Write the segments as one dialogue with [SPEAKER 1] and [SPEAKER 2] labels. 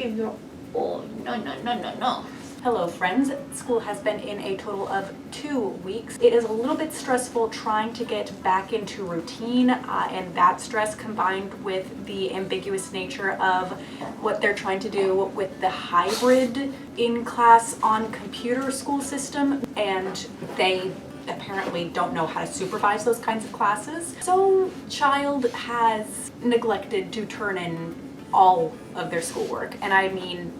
[SPEAKER 1] give your... Oh, no, no, no, no, no.
[SPEAKER 2] Hello friends, school has been in a total of 2 weeks. It is a little bit stressful trying to get back into routine, and that stress combined with the ambiguous nature of what they're trying to do with the hybrid in-class on computer school system, and they apparently don't know how to supervise those kinds of classes. So child has neglected to turn in all of their schoolwork, and I mean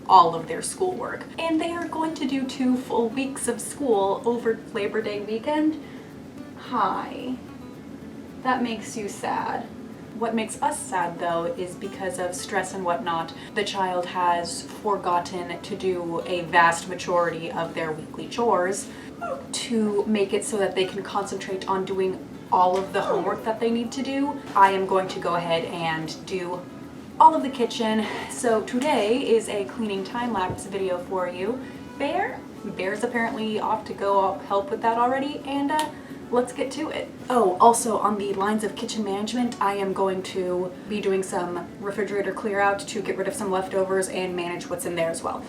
[SPEAKER 2] all of their schoolwork. And they are going to do 2 full weeks of school over Labor Day weekend. Hi. That makes you sad. What makes us sad though is because of stress and whatnot, the child has forgotten to do a vast majority of their weekly chores to make it so that they can concentrate on doing all of the homework that they need to do. I am going to go ahead and do all of the kitchen. So today is a cleaning time-lapse video for you. Bear's apparently off to go help with that already, and let's get to it. Oh, also on the lines of kitchen management, I am going to be doing some refrigerator clear out to get rid of some leftovers and manage what's in there as well.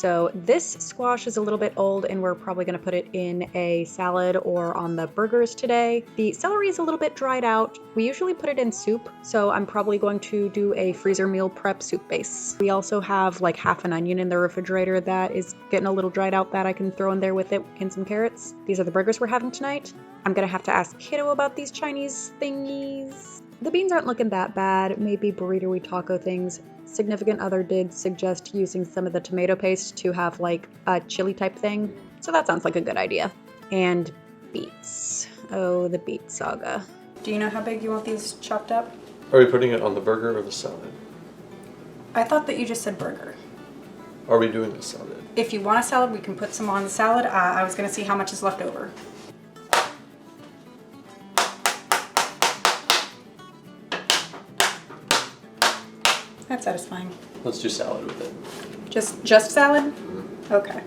[SPEAKER 2] So this squash is a little bit old and we're probably gonna put it in a salad or on the burgers today. The celery is a little bit dried out. We usually put it in soup, so I'm probably going to do a freezer meal prep soup base. We also have like half an onion in the refrigerator that is getting a little dried out that I can throw in there with it and some carrots. These are the burgers we're having tonight. I'm gonna have to ask Kiddo about these Chinese thingies. The beans aren't looking that bad, maybe burrito-y taco things. Significant other did suggest using some of the tomato paste to have like a chili type thing, so that sounds like a good idea. And beets. Oh, the beet saga. Do you know how big you want these chopped up?
[SPEAKER 3] Are we putting it on the burger or the salad?
[SPEAKER 2] I thought that you just said burger.
[SPEAKER 3] Are we doing a salad?
[SPEAKER 2] If you want a salad, we can put some on the salad. I was gonna see how much is left over. That's satisfying.
[SPEAKER 3] Let's do salad with it.
[SPEAKER 2] Just salad? Okay.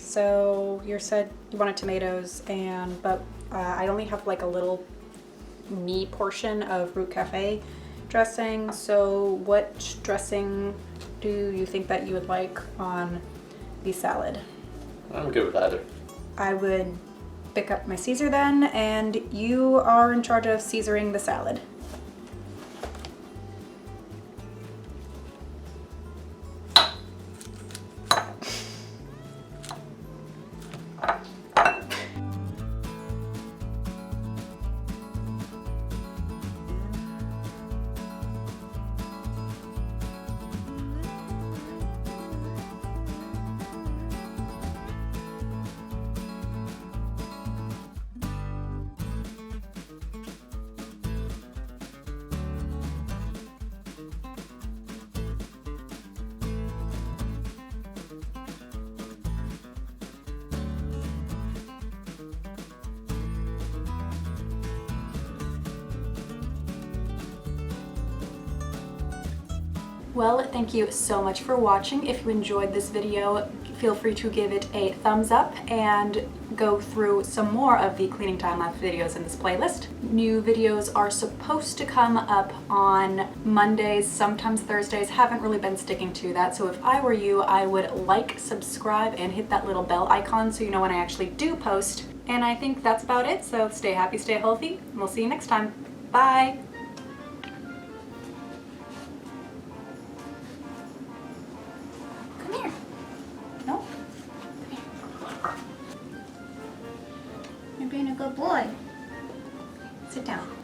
[SPEAKER 2] So you said you wanted tomatoes, but I only have like a little me portion of root cafe dressing. So what dressing do you think that you would like on the salad?
[SPEAKER 3] I'm good with either.
[SPEAKER 2] I would pick up my Caesar then, and you are in charge of Caesaring the salad. Well, thank you so much for watching. If you enjoyed this video, feel free to give it a thumbs up and go through some more of the cleaning time-lapse videos in this playlist. New videos are supposed to come up on Mondays, sometimes Thursdays. Haven't really been sticking to that, so if I were you, I would like, subscribe, and hit that little bell icon so you know when I actually do post. And I think that's about it. So stay happy, stay healthy, and we'll see you next time. Bye.